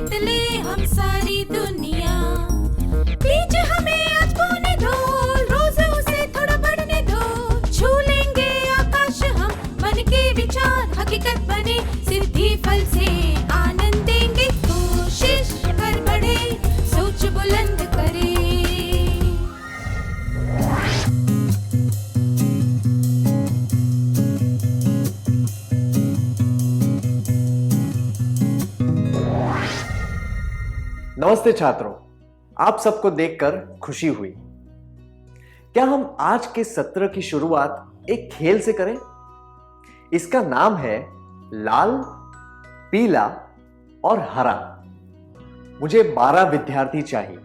जीत ले हम सारी दुनिया। बीच हमें आज बोने दो, रोज उसे थोड़ा बढ़ने दो। छू लेंगे आकाश हम, मन के विचार हकीकत बने। सिद्धि फल से आनंद देंगे, कोशिश कर बढ़े, सोच बुलंद करे। नमस्ते छात्रों, आप सबको देखकर खुशी हुई। क्या हम आज के सत्र की शुरुआत एक खेल से करें? इसका नाम है लाल, पीला और हरा। मुझे 12 विद्यार्थी चाहिए।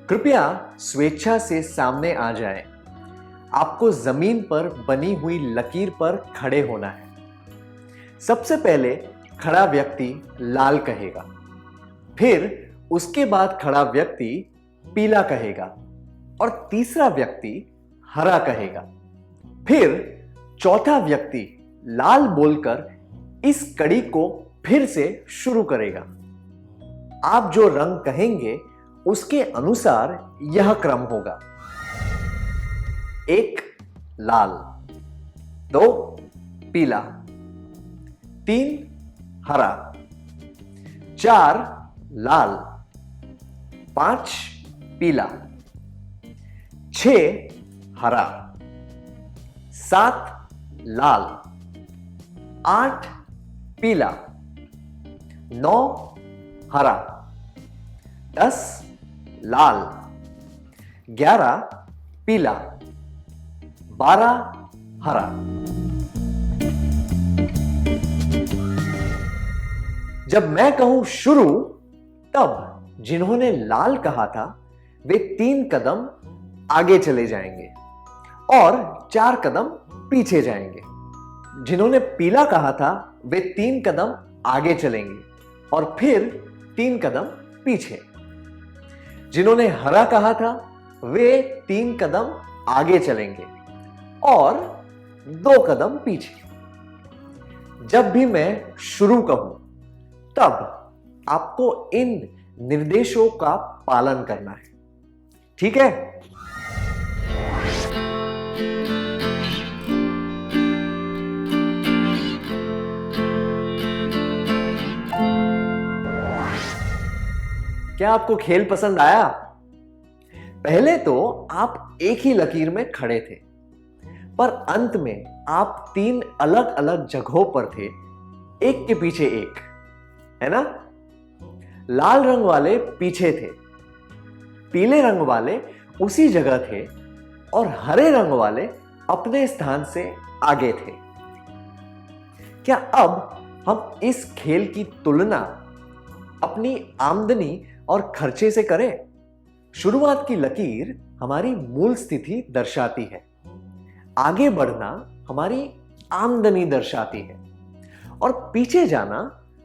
कृपया स्वेच्छा से सामने आ जाएं। आपको जमीन पर बनी हुई लकीर पर खड़े होना है। सबसे पहले खड़ा व्यक्ति लाल कहेगा, फिर उसके बाद खड़ा व्यक्ति पीला कहेगा और तीसरा व्यक्ति हरा कहेगा। फिर चौथा व्यक्ति लाल बोलकर इस कड़ी को फिर से शुरू करेगा। आप जो रंग कहेंगे उसके अनुसार यह क्रम होगा: 1 लाल, 2 पीला, 3 हरा, 4 लाल, 5 पीला, 6 हरा, 7 लाल, 8 पीला, 9 हरा, 10 लाल, 11 पीला, 12 हरा। जब मैं कहूं शुरू, तब जिन्होंने लाल कहा था वे 3 कदम आगे चले जाएंगे और 4 कदम पीछे जाएंगे। जिन्होंने पीला कहा था वे 3 कदम आगे चलेंगे और फिर 3 कदम पीछे। जिन्होंने हरा कहा था वे 3 कदम आगे चलेंगे और 2 कदम पीछे। जब भी मैं शुरू कहूं, तब आपको इन निर्देशों का पालन करना है, ठीक है? क्या आपको खेल पसंद आया? पहले तो आप एक ही लकीर में खड़े थे, पर अंत में आप 3 अलग अलग जगहों पर थे, एक के पीछे एक, है ना? लाल रंग वाले पीछे थे, पीले रंग वाले उसी जगह थे और हरे रंग वाले अपने स्थान से आगे थे। क्या अब हम इस खेल की तुलना अपनी आमदनी और खर्चे से करें? शुरुआत की लकीर हमारी मूल स्थिति दर्शाती है, आगे बढ़ना हमारी आमदनी दर्शाती है और पीछे जाना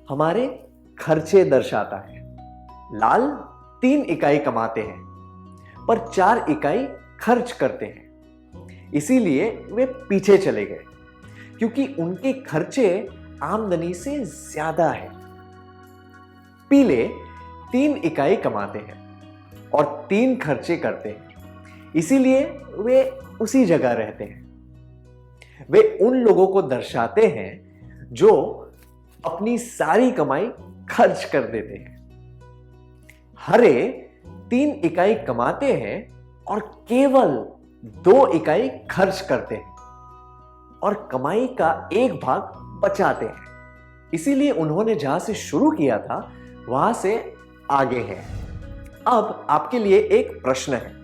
हमारे खर्चे दर्शाता है। लाल 3 इकाई कमाते हैं पर 4 इकाई खर्च करते हैं, इसीलिए वे पीछे चले गए क्योंकि उनके खर्चे आमदनी से ज्यादा है। पीले 3 इकाई कमाते हैं और 3 खर्चे करते हैं, इसीलिए वे उसी जगह रहते हैं। वे उन लोगों को दर्शाते हैं जो अपनी सारी कमाई खर्च कर देते हैं। हरे 3 इकाई कमाते हैं और केवल 2 इकाई खर्च करते हैं और कमाई का एक भाग बचाते हैं, इसीलिए उन्होंने जहां से शुरू किया था वहां से आगे हैं। अब आपके लिए एक प्रश्न है।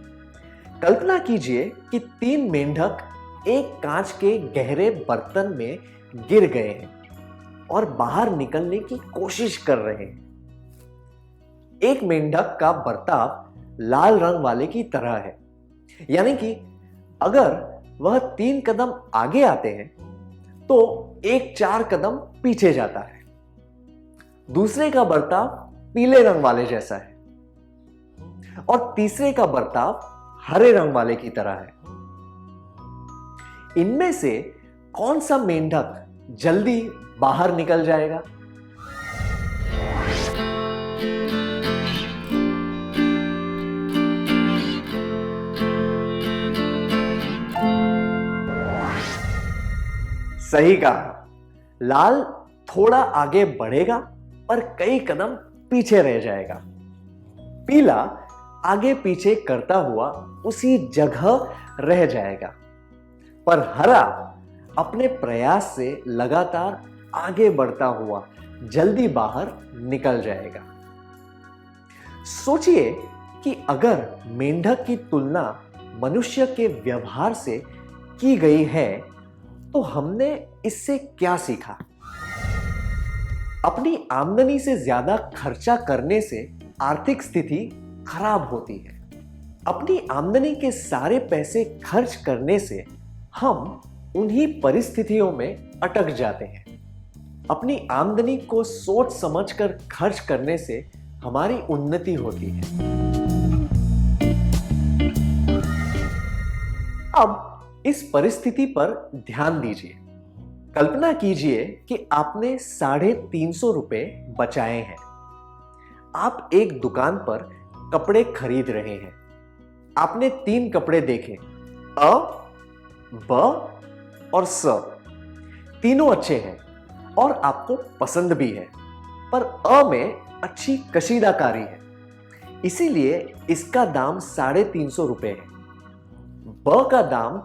कल्पना कीजिए कि 3 मेंढक एक कांच के गहरे बर्तन में गिर गए हैं और बाहर निकलने की कोशिश कर रहे हैं। एक मेंढक का बर्ताव लाल रंग वाले की तरह है, यानी कि अगर वह 3 कदम आगे आते हैं तो एक 4 कदम पीछे जाता है। दूसरे का बर्ताव पीले रंग वाले जैसा है और तीसरे का बर्ताव हरे रंग वाले की तरह है। इनमें से कौन सा मेंढक जल्दी बाहर निकल जाएगा? सही कहा। लाल थोड़ा आगे बढ़ेगा पर कई कदम पीछे रह जाएगा। पीला आगे पीछे करता हुआ उसी जगह रह जाएगा, पर हरा अपने प्रयास से लगातार आगे बढ़ता हुआ जल्दी बाहर निकल जाएगा। सोचिए कि अगर मेंढक की तुलना मनुष्य के व्यवहार से की गई है तो हमने इससे क्या सीखा? अपनी आमदनी से ज्यादा खर्चा करने से आर्थिक स्थिति खराब होती है। अपनी आमदनी के सारे पैसे खर्च करने से हम उन्हीं परिस्थितियों में अटक जाते हैं। अपनी आमदनी को सोच समझकर खर्च करने से हमारी उन्नति होती है। अब इस परिस्थिति पर ध्यान दीजिए। कल्पना कीजिए कि आपने 350 रुपए बचाए हैं। आप एक दुकान पर कपड़े खरीद रहे हैं। आपने 3 कपड़े देखे, अ, ब और स। तीनों अच्छे हैं और आपको पसंद भी है, पर अ में अच्छी कशीदाकारी है, इसीलिए इसका दाम 350 रुपए है। ब का दाम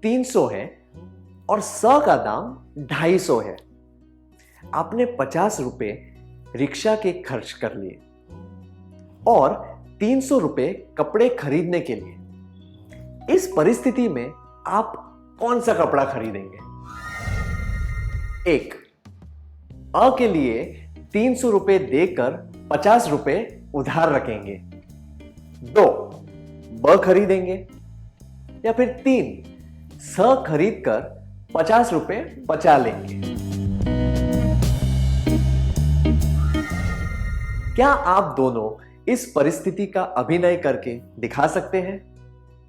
300 है और स का दाम 250 है। आपने 50 रुपए रिक्शा के खर्च कर लिए और 300 रुपए कपड़े खरीदने के लिए। इस परिस्थिति में आप कौन सा कपड़ा खरीदेंगे? 1. अ के लिए 300 रुपए देकर 50 रुपए उधार रखेंगे। 2. ब खरीदेंगे या फिर 3. स खरीद कर 50 रुपए बचा लेंगे। क्या आप दोनों इस परिस्थिति का अभिनय करके दिखा सकते हैं?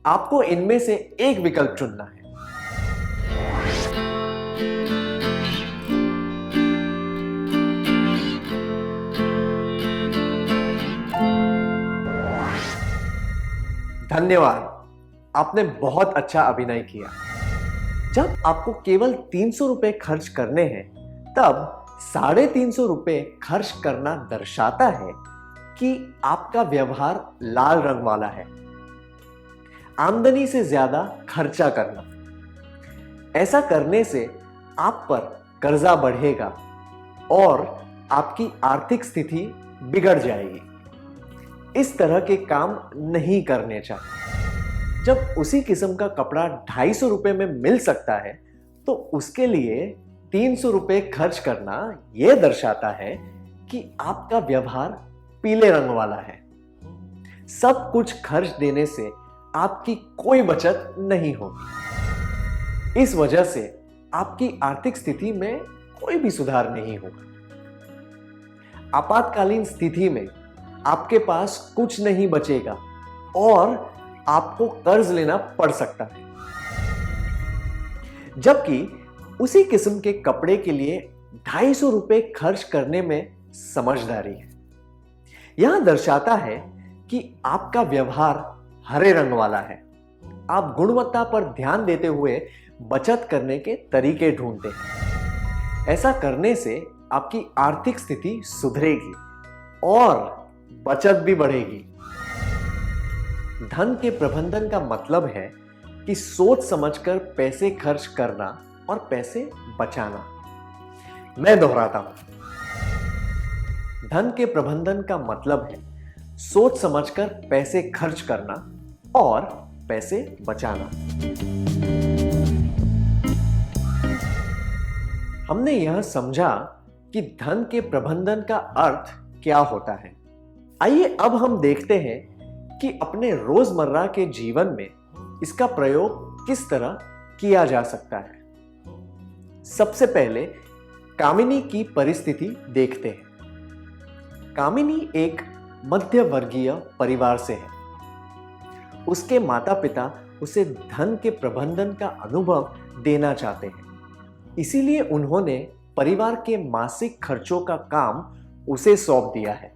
आपको इनमें से एक विकल्प चुनना है। धन्यवाद, आपने बहुत अच्छा अभिनय किया। जब आपको केवल 300 रुपए खर्च करने हैं, तब 350 रुपए खर्च करना दर्शाता है कि आपका व्यवहार लाल रंग वाला है। आमदनी से ज्यादा खर्चा करना। ऐसा करने से आप पर कर्जा बढ़ेगा और आपकी आर्थिक स्थिति बिगड़ जाएगी। इस तरह के काम नहीं करने चाहिए। जब उसी किस्म का कपड़ा 250 रुपए में मिल सकता है, तो उसके लिए 300 रुपए खर्च करना यह दर्शाता है कि आपका व्यवहार पीले रंग वाला है। सब कुछ खर्च देने से आपकी कोई बचत नहीं होगी। इस वजह से आपकी आर्थिक स्थिति में कोई भी सुधार नहीं होगा। आपातकालीन स्थिति में आपके पास कुछ नहीं बचेगा और आपको कर्ज लेना पड़ सकता है। जबकि उसी किस्म के कपड़े के लिए 250 रुपए खर्च करने में समझदारी है। यह दर्शाता है कि आपका व्यवहार हरे रंग वाला है। आप गुणवत्ता पर ध्यान देते हुए बचत करने के तरीके ढूंढते हैं। ऐसा करने से आपकी आर्थिक स्थिति सुधरेगी और बचत भी बढ़ेगी। धन के प्रबंधन का मतलब है कि सोच समझकर पैसे खर्च करना और पैसे बचाना। मैं दोहराता हूं, धन के प्रबंधन का मतलब है सोच समझकर पैसे खर्च करना और पैसे बचाना। हमने यह समझा कि धन के प्रबंधन का अर्थ क्या होता है। आइए अब हम देखते हैं कि अपने रोजमर्रा के जीवन में इसका प्रयोग किस तरह किया जा सकता है। सबसे पहले कामिनी की परिस्थिति देखते हैं। कामिनी एक मध्य वर्गीय परिवार से है। उसके माता पिता उसे धन के प्रबंधन का अनुभव देना चाहते हैं, इसीलिए उन्होंने परिवार के मासिक खर्चों का काम उसे सौंप दिया है।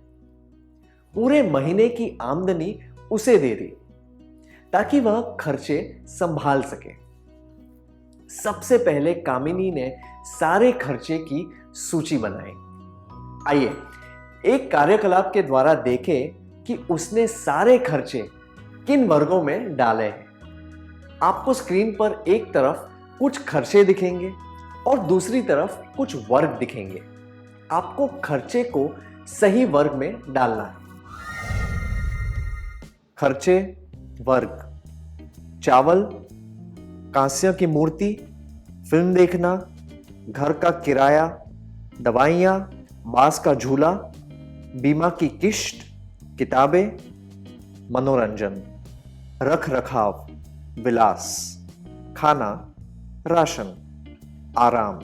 पूरे महीने की आमदनी उसे दे दी ताकि वह खर्चे संभाल सके। सबसे पहले कामिनी ने सारे खर्चे की सूची बनाई। आइए एक कार्यकलाप के द्वारा देखें कि उसने सारे खर्चे किन वर्गों में डाले हैं। आपको स्क्रीन पर एक तरफ कुछ खर्चे दिखेंगे और दूसरी तरफ कुछ वर्ग दिखेंगे। आपको खर्चे को सही वर्ग में डालना है। खर्चे वर्ग: चावल, कांस्य की मूर्ति, फिल्म देखना, घर का किराया, दवाइयाँ, बांस का झूला, बीमा की किश्त, किताबें, मनोरंजन, रख रखाव, विलास, खाना, राशन, आराम,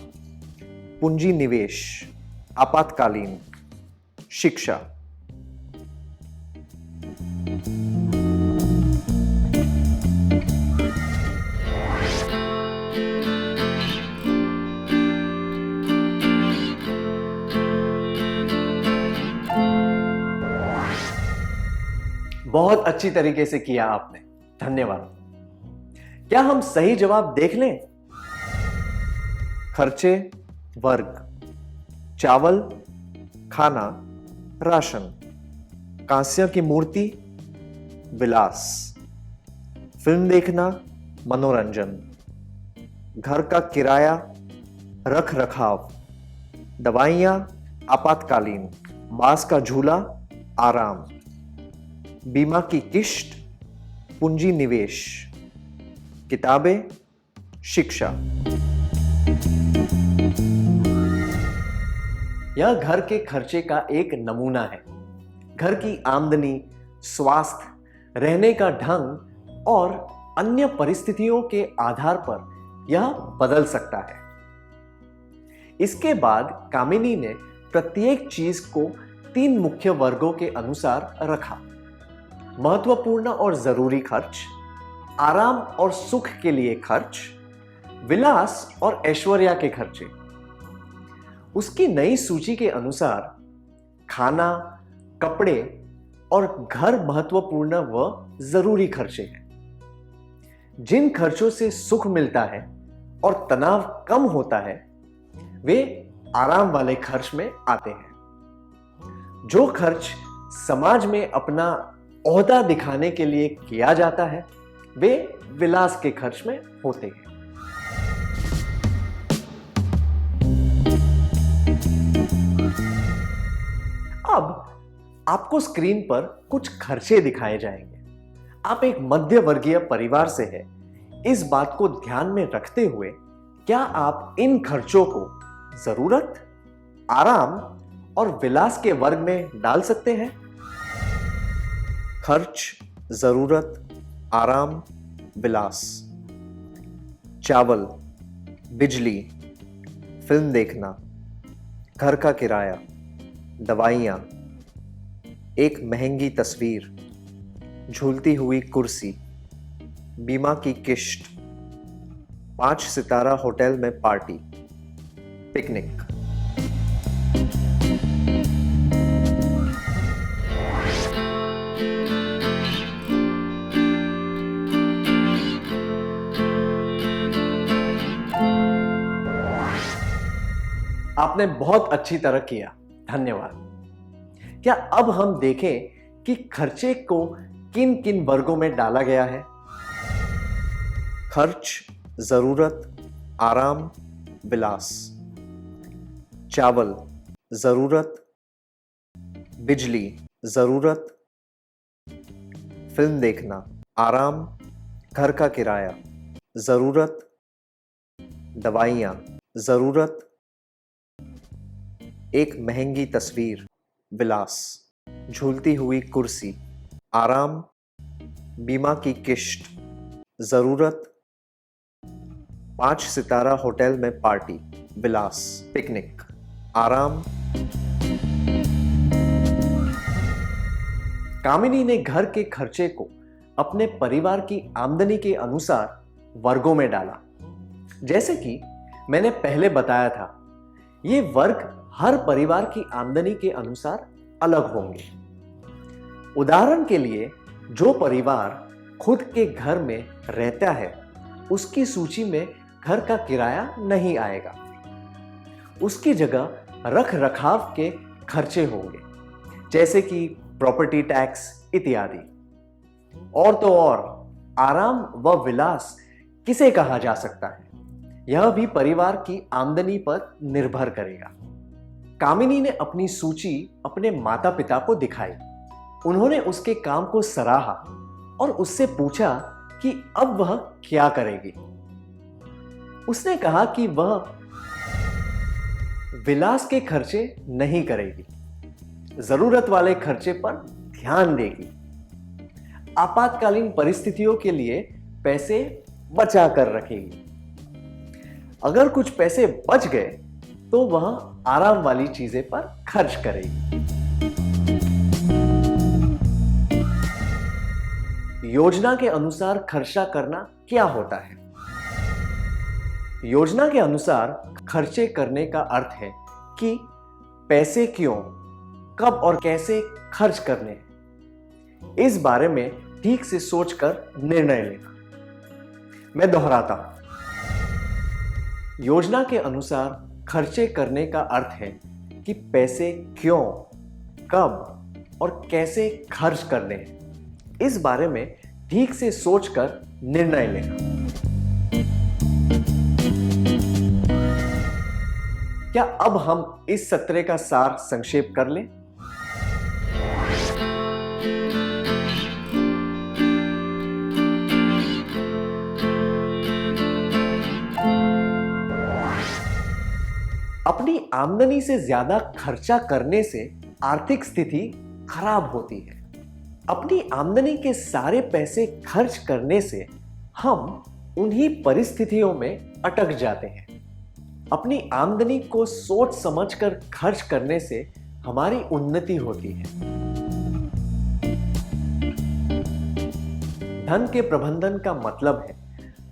पूंजी निवेश, आपातकालीन, शिक्षा। बहुत अच्छी तरीके से किया आपने, धन्यवाद। क्या हम सही जवाब देख लें? खर्चे वर्ग: चावल, खाना, राशन, कांस्य की मूर्ति, विलास, फिल्म देखना, मनोरंजन, घर का किराया, रख रखाव, दवाइयाँ, आपातकालीन, बांस का झूला, आराम, बीमा की किश्त, पूंजी निवेश, किताबें, शिक्षा। यह घर के खर्चे का एक नमूना है। घर की आमदनी, स्वास्थ्य, रहने का ढंग और अन्य परिस्थितियों के आधार पर यह बदल सकता है। इसके बाद कामिनी ने प्रत्येक चीज को 3 मुख्य वर्गों के अनुसार रखा: महत्वपूर्ण और जरूरी खर्च, आराम और सुख के लिए खर्च, विलास और ऐश्वर्या के खर्चे। उसकी नई सूची के अनुसार खाना, कपड़े और घर महत्वपूर्ण व जरूरी खर्चे हैं। जिन खर्चों से सुख मिलता है और तनाव कम होता है वे आराम वाले खर्च में आते हैं। जो खर्च समाज में अपना ओहदा दिखाने के लिए किया जाता है वे विलास के खर्च में होते हैं। अब आपको स्क्रीन पर कुछ खर्चे दिखाए जाएंगे। आप एक मध्य वर्गीय परिवार से हैं। इस बात को ध्यान में रखते हुए क्या आप इन खर्चों को जरूरत, आराम और विलास के वर्ग में डाल सकते हैं? खर्च, जरूरत, आराम, विलास। चावल, बिजली, फिल्म देखना, घर का किराया, दवाइयाँ, एक महंगी तस्वीर, झूलती हुई कुर्सी, बीमा की किश्त, 5 सितारा होटल में पार्टी, पिकनिक। आपने बहुत अच्छी तरह किया, धन्यवाद। क्या अब हम देखें कि खर्चे को किन किन वर्गों में डाला गया है? खर्च, जरूरत, आराम, विलास। चावल, जरूरत, बिजली, जरूरत, फिल्म देखना, आराम, घर का किराया, जरूरत, दवाइयाँ, जरूरत, एक महंगी तस्वीर, विलास, झूलती हुई कुर्सी, आराम, बीमा की किश्त, जरूरत, 5 सितारा होटल में पार्टी, विलास, पिकनिक, आराम। कामिनी ने घर के खर्चे को अपने परिवार की आमदनी के अनुसार वर्गों में डाला। जैसे कि मैंने पहले बताया था, ये वर्ग हर परिवार की आमदनी के अनुसार अलग होंगे। उदाहरण के लिए, जो परिवार खुद के घर में रहता है उसकी सूची में घर का किराया नहीं आएगा। उसकी जगह रख रखाव के खर्चे होंगे, जैसे कि प्रॉपर्टी टैक्स इत्यादि। और तो और आराम व विलास किसे कहा जा सकता है, यह भी परिवार की आमदनी पर निर्भर करेगा। कामिनी ने अपनी सूची अपने माता पिता को दिखाई। उन्होंने उसके काम को सराहा और उससे पूछा कि अब वह क्या करेगी। उसने कहा कि वह विलास के खर्चे नहीं करेगी, जरूरत वाले खर्चे पर ध्यान देगी। आपातकालीन परिस्थितियों के लिए पैसे बचा कर रखेगी। अगर कुछ पैसे बच गए तो वह आराम वाली चीजें पर खर्च करेगी। योजना के अनुसार खर्चा करना क्या होता है? योजना के अनुसार खर्चे करने का अर्थ है कि पैसे क्यों, कब और कैसे खर्च करने हैं, इस बारे में ठीक से सोचकर निर्णय लेना। मैं दोहराता हूं, योजना के अनुसार खर्चे करने का अर्थ है कि पैसे क्यों, कब और कैसे खर्च करने हैं, इस बारे में ठीक से सोचकर निर्णय लेना। क्या अब हम इस सत्र का सार संक्षेप कर लें? अपनी आमदनी से ज्यादा खर्चा करने से आर्थिक स्थिति खराब होती है। अपनी आमदनी के सारे पैसे खर्च करने से हम उन्हीं परिस्थितियों में अटक जाते हैं। अपनी आमदनी को सोच समझकर खर्च करने से हमारी उन्नति होती है। धन के प्रबंधन का मतलब है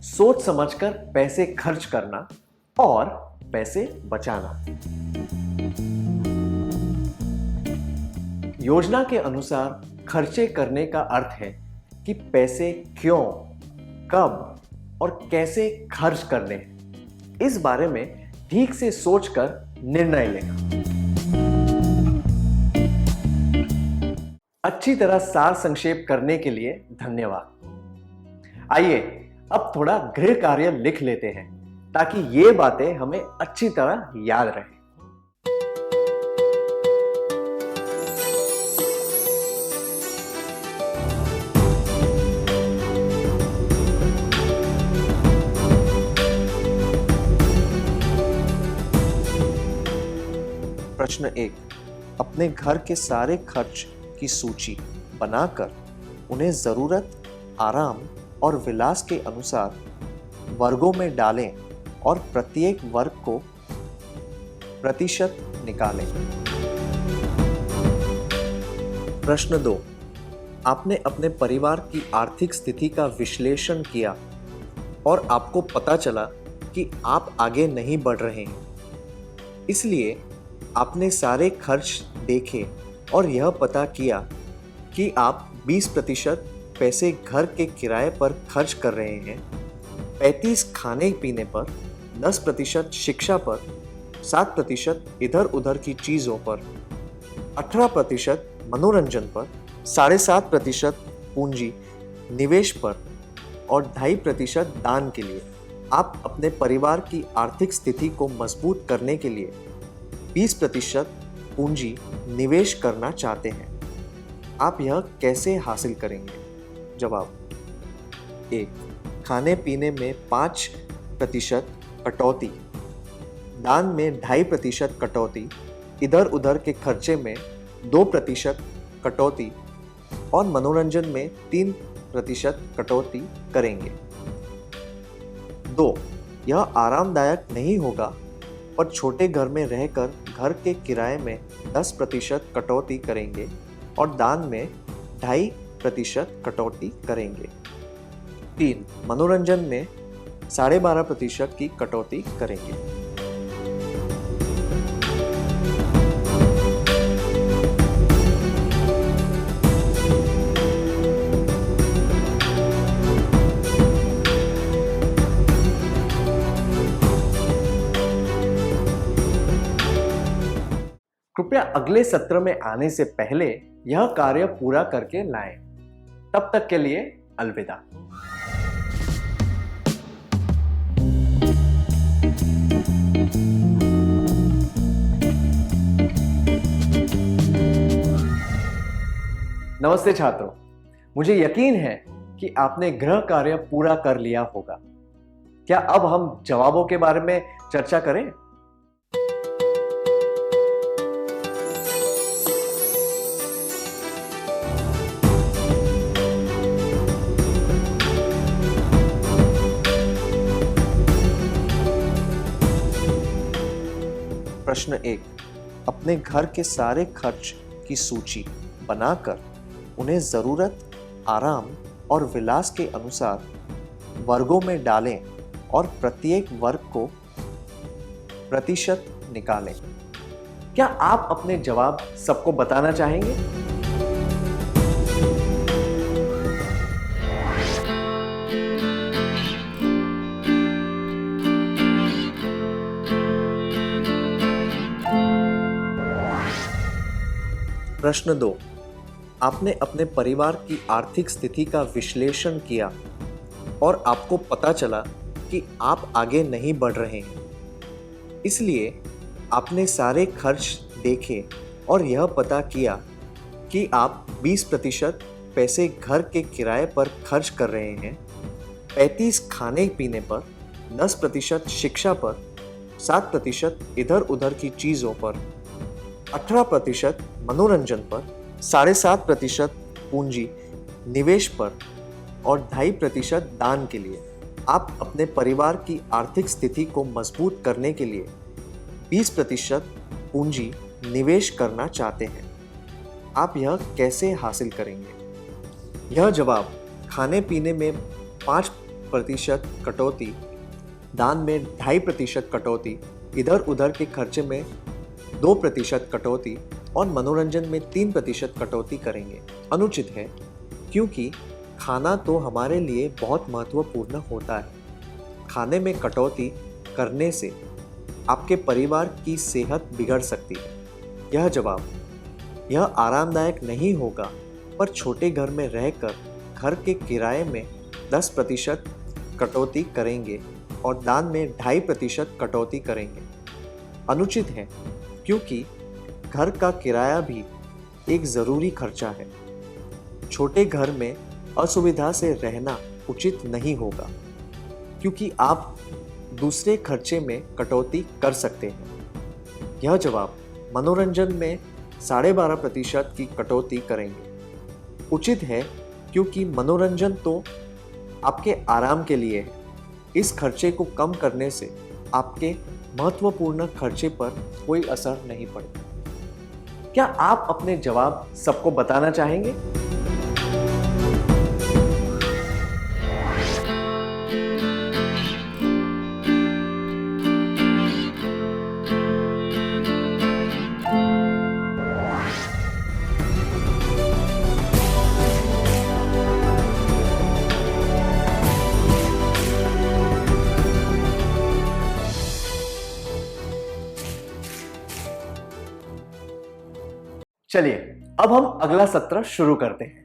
सोच समझकर पैसे खर्च करना और पैसे बचाना। योजना के अनुसार खर्चे करने का अर्थ है कि पैसे क्यों, कब और कैसे खर्च करने हैं, इस बारे में ठीक से सोचकर निर्णय लेना। अच्छी तरह सार संक्षेप करने के लिए धन्यवाद। आइए अब थोड़ा गृह कार्य लिख लेते हैं ताकि ये बातें हमें अच्छी तरह याद रहें। प्रश्न 1, अपने घर के सारे खर्च की सूची बनाकर उन्हें जरूरत, आराम और विलास के अनुसार वर्गों में डालें और प्रत्येक वर्ग को प्रतिशत निकालें। प्रश्न 2, आपने अपने परिवार की आर्थिक स्थिति का विश्लेषण किया और आपको पता चला कि आप आगे नहीं बढ़ रहे हैं, इसलिए आपने सारे खर्च देखे और यह पता किया कि आप 20% पैसे घर के किराए पर खर्च कर रहे हैं, 35% खाने पीने पर, 10% शिक्षा पर, 7% इधर उधर की चीज़ों पर, 18% मनोरंजन पर, 7.5% पूंजी निवेश पर और 2.5% दान के लिए। आप अपने परिवार की आर्थिक स्थिति को मजबूत करने के लिए 20% पूंजी निवेश करना चाहते हैं। आप यह कैसे हासिल करेंगे? जवाब: 1. खाने पीने में 5% कटौती, दान में 2.5% कटौती, इधर उधर के खर्चे में 2% कटौती और मनोरंजन में 3% कटौती करेंगे। 2. यह आरामदायक नहीं होगा, पर छोटे घर में रहकर घर के किराए में 10% कटौती करेंगे और दान में 2.5% कटौती करेंगे। 3. मनोरंजन में 12.5% की कटौती करेंगे। कृपया अगले सत्र में आने से पहले यह कार्य पूरा करके लाएं। तब तक के लिए अलविदा। नमस्ते छात्रों, मुझे यकीन है कि आपने गृह कार्य पूरा कर लिया होगा। क्या अब हम जवाबों के बारे में चर्चा करें? प्रश्न 1, अपने घर के सारे खर्च की सूची बनाकर उन्हें जरूरत, आराम और विलास के अनुसार वर्गों में डालें और प्रत्येक वर्ग को प्रतिशत निकालें। क्या आप अपने जवाब सबको बताना चाहेंगे? प्रश्न 2, आपने अपने परिवार की आर्थिक स्थिति का विश्लेषण किया और आपको पता चला कि आप आगे नहीं बढ़ रहे हैं। इसलिए आपने सारे खर्च देखे और यह पता किया कि आप 20% पैसे घर के किराए पर खर्च कर रहे हैं, 35% खाने पीने पर, 10% शिक्षा पर, 7% इधर उधर की चीज़ों पर, 18% मनोरंजन पर, 7.5% पूंजी निवेश पर और 2.5% दान के लिए। आप अपने परिवार की आर्थिक स्थिति को मजबूत करने के लिए 20% पूंजी निवेश करना चाहते हैं। आप यह कैसे हासिल करेंगे? यह जवाब खाने पीने में 5% कटौती, दान में 2.5% कटौती, इधर उधर के खर्चे में 2% कटौती और मनोरंजन में 3% कटौती करेंगे। अनुचित है, क्योंकि खाना तो हमारे लिए बहुत महत्वपूर्ण होता है। खाने में कटौती करने से आपके परिवार की सेहत बिगड़ सकती है। यह जवाब, यह आरामदायक नहीं होगा, पर छोटे घर में रहकर घर के किराए में 10% कटौती करेंगे और दान में 2.5% कटौती करेंगे। अनुचित है, क्योंकि घर का किराया भी एक ज़रूरी खर्चा है। छोटे घर में असुविधा से रहना उचित नहीं होगा, क्योंकि आप दूसरे खर्चे में कटौती कर सकते हैं। यह जवाब मनोरंजन में 12.5% की कटौती करेंगे। उचित है, क्योंकि मनोरंजन तो आपके आराम के लिए है। इस खर्चे को कम करने से आपके महत्वपूर्ण खर्चे पर कोई असर नहीं पड़ता। क्या आप अपने जवाब सबको बताना चाहेंगे? चलिए, अब हम अगला सत्र शुरू करते हैं।